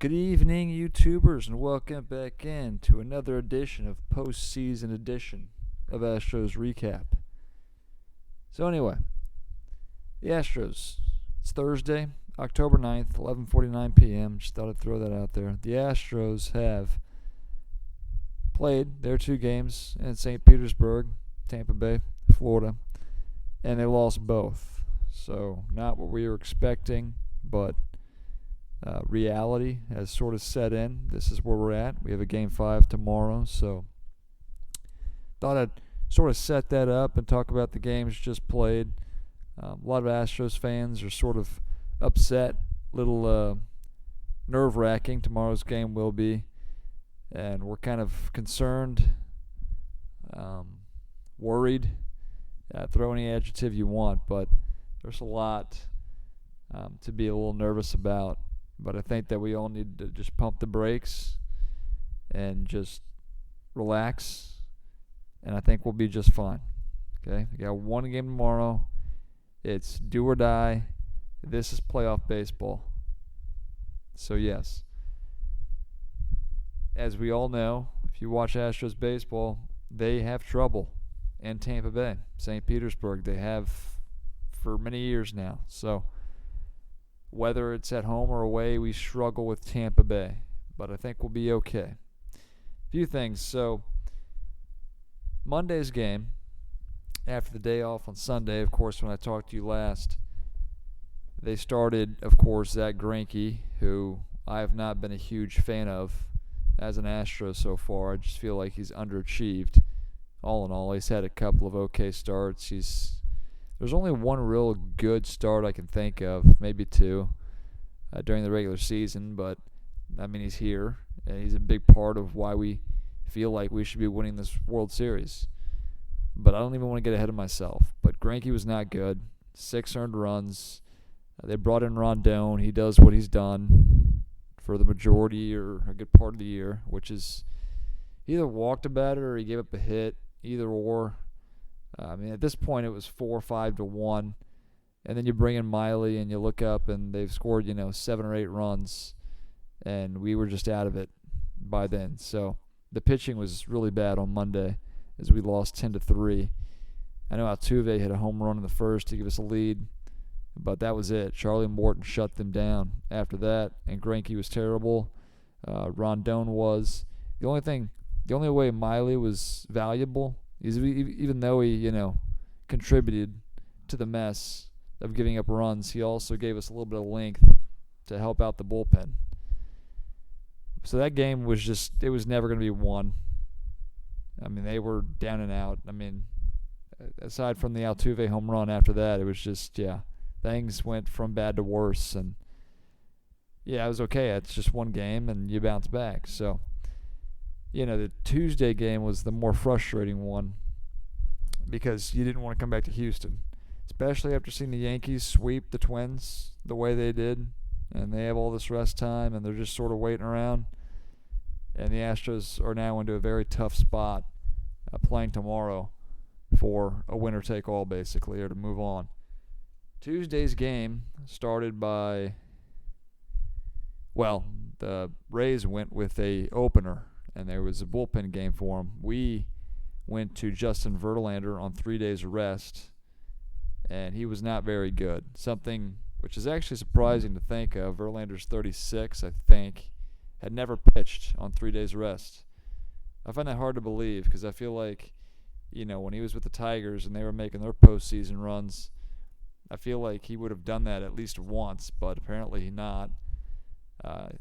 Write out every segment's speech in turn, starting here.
Good evening, YouTubers, and welcome back in to another edition of PostSeason edition of Astros Recap. So anyway, the Astros. It's Thursday, October 9th, 11:49 p.m. Just thought I'd throw that out there. The Astros have played their two games in St. Petersburg, Tampa Bay, Florida, and they lost both. So not what we were expecting, but reality has sort of set in. This is where we're at. We have a Game 5 tomorrow, so thought I'd sort of set that up and talk about the games just played. A lot of Astros fans are sort of upset, little nerve-wracking. Tomorrow's game will be, and we're kind of concerned, worried. Throw any adjective you want, but there's a lot to be a little nervous about. But I think that we all need to just pump the brakes and just relax, and I think we'll be just fine. Okay, we got one game tomorrow. It's do or die. This is playoff baseball. So yes, as we all know, if you watch Astros baseball, they have trouble in Tampa Bay, St. Petersburg. They have for many years now. So whether it's at home or away, we struggle with Tampa Bay, but I think we'll be okay. A few things. So Monday's game, after the day off on Sunday, of course, when I talked to you last, they started, of course, Zach Greinke, who I have not been a huge fan of as an Astro so far. I just feel like he's underachieved. All in all, he's had a couple of okay starts. There's only one real good start I can think of, maybe two, during the regular season, but I mean, he's here, and he's a big part of why we feel like we should be winning this World Series. But I don't even want to get ahead of myself. But Greinke was not good. 6 earned runs. They brought in Rondon. He does what he's done for the majority or a good part of the year, which is he either walked a batter or he gave up a hit, either or. I mean, at this point, it was 4-5-1, and then you bring in Miley, and you look up, and they've scored, 7 or 8 runs, and we were just out of it by then. So the pitching was really bad on Monday, as we lost 10-3. I know Altuve hit a home run in the first to give us a lead, but that was it. Charlie Morton shut them down after that, and Greinke was terrible. Rondon was the only way Miley was valuable. Even though he, contributed to the mess of giving up runs, he also gave us a little bit of length to help out the bullpen. So that game was it was never going to be won. I mean, they were down and out. I mean, aside from the Altuve home run after that, it was just, things went from bad to worse. And, it was okay. It's just one game, and you bounce back. So, the Tuesday game was the more frustrating one because you didn't want to come back to Houston, especially after seeing the Yankees sweep the Twins the way they did, and they have all this rest time, and they're just sort of waiting around. And the Astros are now into a very tough spot playing tomorrow for a winner-take-all, basically, or to move on. Tuesday's game started by, the Rays went with a opener, and there was a bullpen game for him. We went to Justin Verlander on 3 days rest, and he was not very good. Something which is actually surprising to think of. Verlander's 36, I think, had never pitched on 3 days rest. I find that hard to believe because I feel like, when he was with the Tigers and they were making their postseason runs, I feel like he would have done that at least once, but apparently not.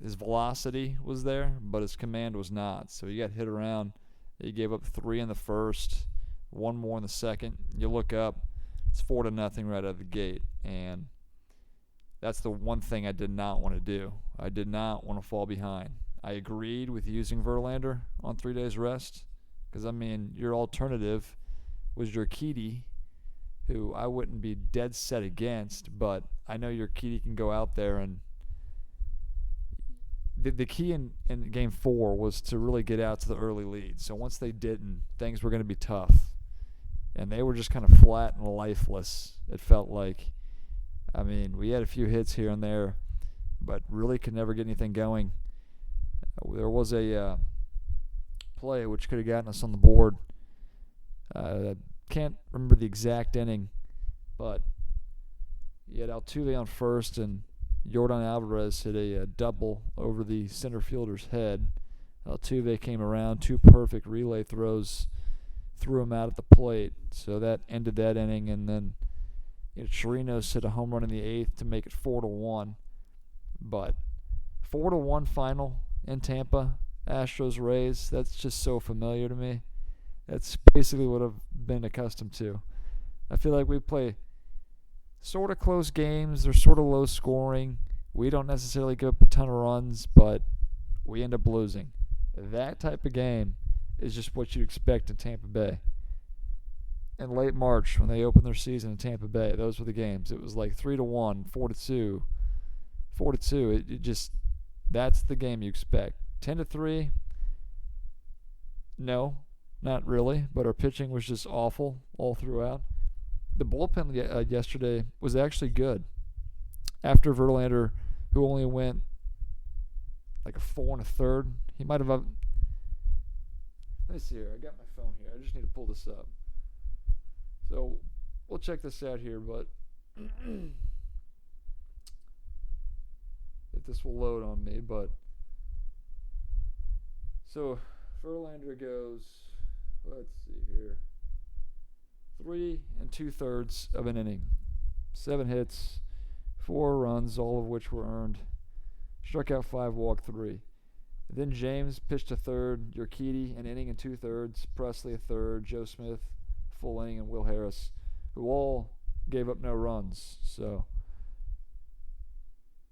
His velocity was there, but his command was not. So he got hit around. He gave up 3 in the first, 1 more in the second. You look up, it's 4-0 right out of the gate. And that's the one thing I did not want to do. I did not want to fall behind. I agreed with using Verlander on 3 days rest because, your alternative was Urquidy, who I wouldn't be dead set against, but I know Urquidy can go out there and the key in Game 4 was to really get out to the early lead. So once they didn't, things were going to be tough. And they were just kind of flat and lifeless, it felt like. We had a few hits here and there, but really could never get anything going. there was a play which could have gotten us on the board. I can't remember the exact inning, but you had Altuve on first, and Yordan Alvarez hit a double over the center fielder's head. Altuve came around, 2 perfect relay throws, threw him out at the plate, so that ended that inning. And then Chirinos hit a home run in the 8th to make it 4-1. But 4-1 final in Tampa, Astros Rays. That's just so familiar to me. That's basically what I've been accustomed to. I feel like we play sort of close games. They're sort of low scoring. We don't necessarily give up a ton of runs, but we end up losing. That type of game is just what you'd expect in Tampa Bay. In late March, when they opened their season in Tampa Bay, those were the games. It was like 3-1, 4-2, 4-2. It just, that's the game you expect. 10-3, no, not really. But our pitching was just awful all throughout. The bullpen yesterday was actually good. After Verlander, who only went like a 4 1/3, he might have. Let me see here. I got my phone here. I just need to pull this up. So we'll check this out here, but if this will load on me. But so Verlander goes. Let's see here. 3 2/3 of an inning, 7 hits, 4 runs, all of which were earned. Struck out 5, walked 3. Then James pitched a third, Urquidy an inning and 2/3, Presley a third, Joe Smith full inning, and Will Harris, who all gave up no runs. So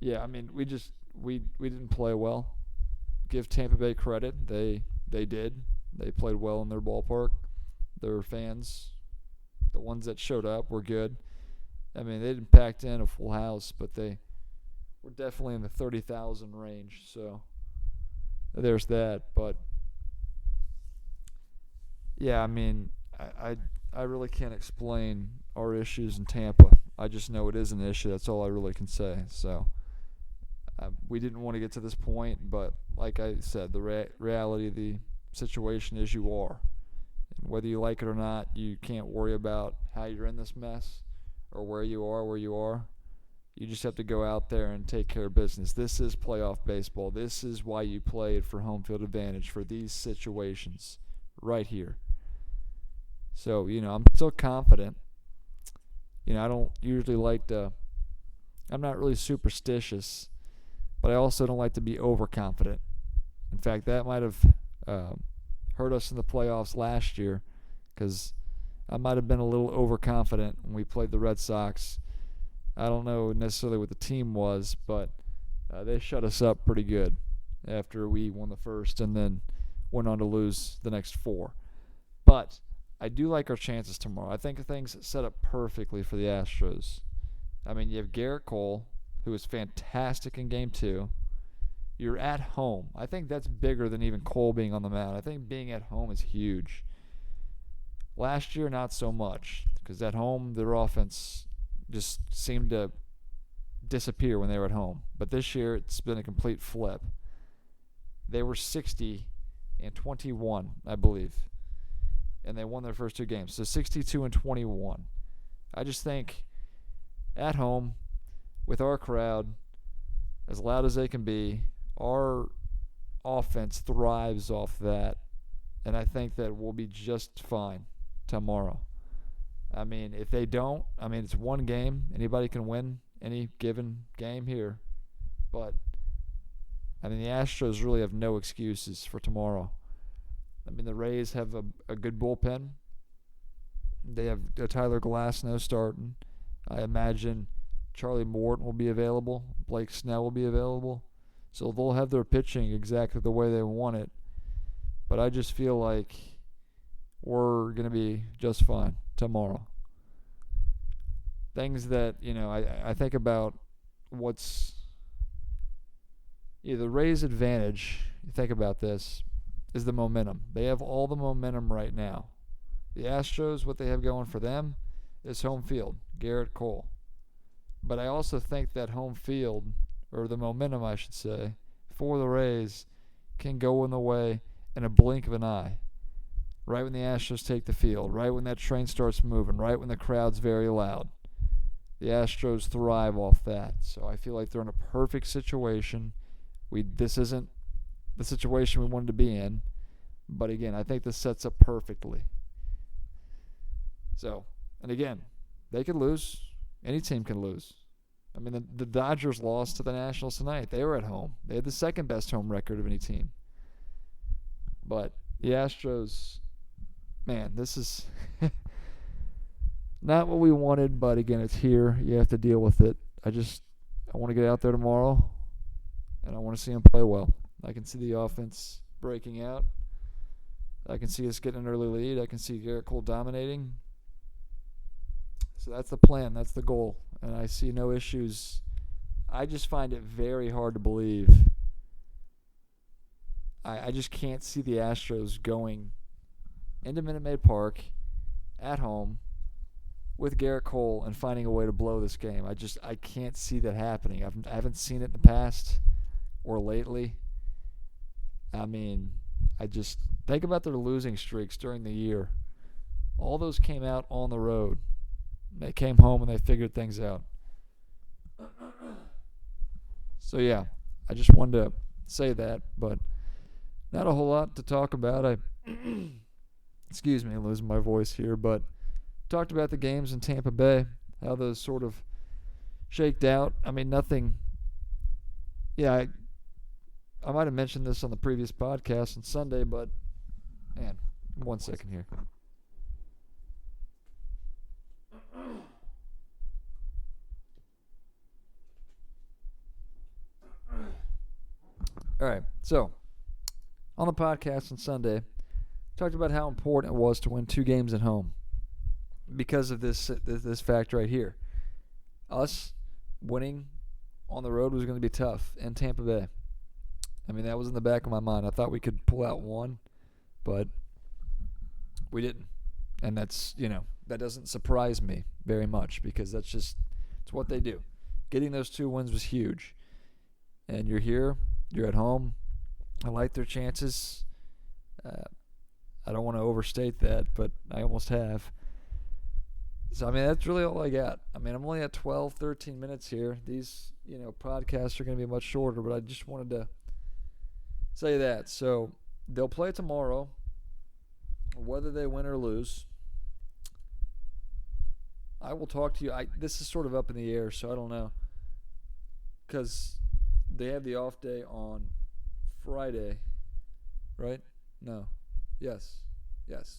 yeah, I mean, we didn't play well. Give Tampa Bay credit, they did. They played well in their ballpark. Their fans, the ones that showed up, were good. I mean, they didn't pack in a full house, but they were definitely in the 30,000 range. So there's that. But yeah, I mean, I really can't explain our issues in Tampa. I just know it is an issue. That's all I really can say. So we didn't want to get to this point, but like I said, the reality of the situation is you are. And whether you like it or not, you can't worry about how you're in this mess or where you are. You just have to go out there and take care of business. This is playoff baseball. This is why you played for home field advantage, for these situations right here. So, I'm still confident. I don't usually I'm not really superstitious, but I also don't like to be overconfident. In fact, that might have hurt us in the playoffs last year, because I might have been a little overconfident when we played the Red Sox. I don't know necessarily what the team was, but they shut us up pretty good after we won the first and then went on to lose the next 4. But I do like our chances tomorrow. I think things set up perfectly for the Astros. I mean, you have Garrett Cole, who was fantastic in Game 2. You're at home. I think that's bigger than even Cole being on the mound. I think being at home is huge. Last year, not so much, because at home, their offense just seemed to disappear when they were at home. But this year, it's been a complete flip. They were 60-21, I believe, and they won their first 2 games. So 62-21. I just think at home, with our crowd, as loud as they can be, our offense thrives off that, and I think that we'll be just fine tomorrow. I mean, if they don't, it's one game. Anybody can win any given game here. But, the Astros really have no excuses for tomorrow. The Rays have a good bullpen. They have Tyler Glasnow starting. I imagine Charlie Morton will be available. Blake Snell will be available. So they'll have their pitching exactly the way they want it. But I just feel like we're going to be just fine tomorrow. Things that, I think about what's the Rays' advantage, you think about this, is the momentum. They have all the momentum right now. The Astros, what they have going for them is home field, Garrett Cole. But I also think that home field, or the momentum I should say, for the Rays can go in the way in a blink of an eye. Right when the Astros take the field, right when that train starts moving, right when the crowd's very loud. The Astros thrive off that. So I feel like they're in a perfect situation. This isn't the situation we wanted to be in. But again, I think this sets up perfectly. So, and again, they could lose. Any team can lose. I mean, the Dodgers lost to the Nationals tonight. They were at home. They had the second best home record of any team. But the Astros, man, this is not what we wanted. But again, it's here. You have to deal with it. I want to get out there tomorrow, and I want to see them play well. I can see the offense breaking out. I can see us getting an early lead. I can see Garrett Cole dominating. So that's the plan. That's the goal. And I see no issues. I just find it very hard to believe. I just can't see the Astros going into Minute Maid Park at home with Garrett Cole and finding a way to blow this game. I can't see that happening. I haven't seen it in the past or lately. I mean, I just think about their losing streaks during the year. All those came out on the road. They came home and they figured things out. So, yeah, I just wanted to say that, but not a whole lot to talk about. Excuse me, I'm losing my voice here, but talked about the games in Tampa Bay, how those sort of shaked out. I mean, nothing. Yeah, I might have mentioned this on the previous podcast on Sunday, but, man, 1 second here. All right, so on the podcast on Sunday, talked about how important it was to win 2 games at home because of this fact right here. Us winning on the road was going to be tough in Tampa Bay. I mean, that was in the back of my mind. I thought we could pull out one, but we didn't. And that's, that doesn't surprise me very much because it's what they do. Getting those 2 wins was huge. And you're here. You're at home. I like their chances. I don't want to overstate that, but I almost have. So, I mean, that's really all I got. I mean, I'm only at 12, 13 minutes here. These, podcasts are going to be much shorter, but I just wanted to say that. So, they'll play tomorrow, whether they win or lose. I will talk to you. This is sort of up in the air, so I don't know. Because they have the off day on Friday, right? No. Yes.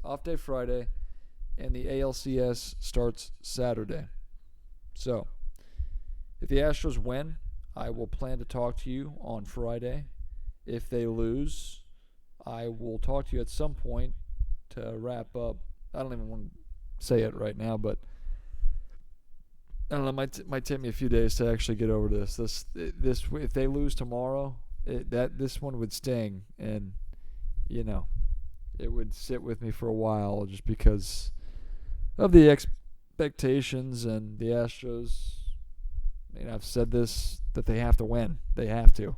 Off day Friday, and the ALCS starts Saturday. So, if the Astros win, I will plan to talk to you on Friday. If they lose, I will talk to you at some point to wrap up. I don't even want to say it right now, but I don't know. It might take me a few days to actually get over this. This if they lose tomorrow, this one would sting, and it would sit with me for a while just because of the expectations and the Astros. I've said this that they have to win. They have to.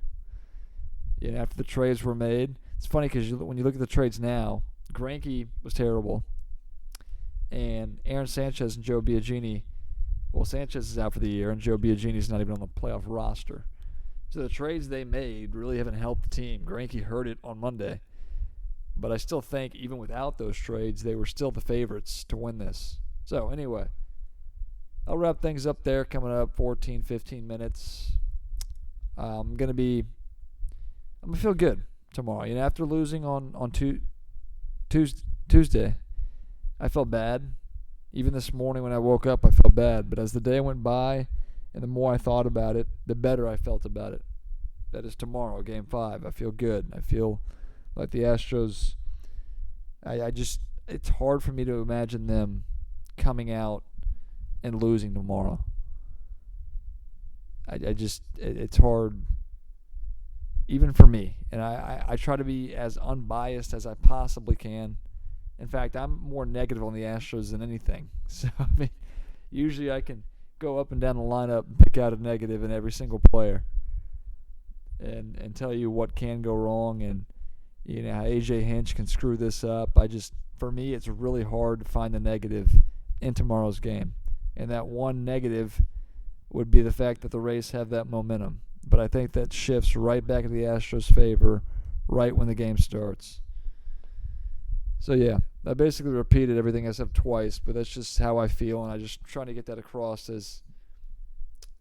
After the trades were made, it's funny because when you look at the trades now, Greinke was terrible, and Aaron Sanchez and Joe Biagini. Well, Sanchez is out for the year, and Joe Biagini's not even on the playoff roster. So the trades they made really haven't helped the team. Greinke heard it on Monday. But I still think even without those trades, they were still the favorites to win this. So anyway, I'll wrap things up there coming up 14, 15 minutes. I'm going to feel good tomorrow. After losing on Tuesday, I felt bad. Even this morning when I woke up, I felt bad. But as the day went by and the more I thought about it, the better I felt about it. That is tomorrow, Game 5. I feel good. I feel like the Astros, it's hard for me to imagine them coming out and losing tomorrow. It's hard even for me. And I try to be as unbiased as I possibly can. In fact, I'm more negative on the Astros than anything. So, usually I can go up and down the lineup and pick out a negative in every single player. and tell you what can go wrong and how AJ Hinch can screw this up. For me, it's really hard to find the negative in tomorrow's game. And that one negative would be the fact that the Rays have that momentum. But I think that shifts right back in the Astros' favor right when the game starts. So, yeah, I basically repeated everything I said twice, but that's just how I feel, and I'm just trying to get that across as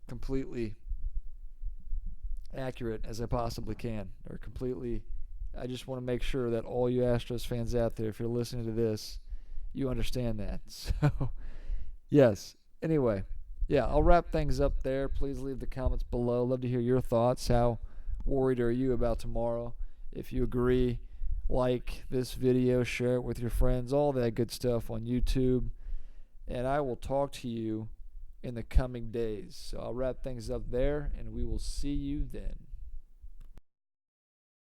completely accurate as I possibly can, or completely. I just want to make sure that all you Astros fans out there, if you're listening to this, you understand that. So, yes. Anyway, yeah, I'll wrap things up there. Please leave the comments below. Love to hear your thoughts. How worried are you about tomorrow? If you agree, like this video, share it with your friends, all that good stuff on YouTube. And I will talk to you in the coming days. So I'll wrap things up there, and we will see you then.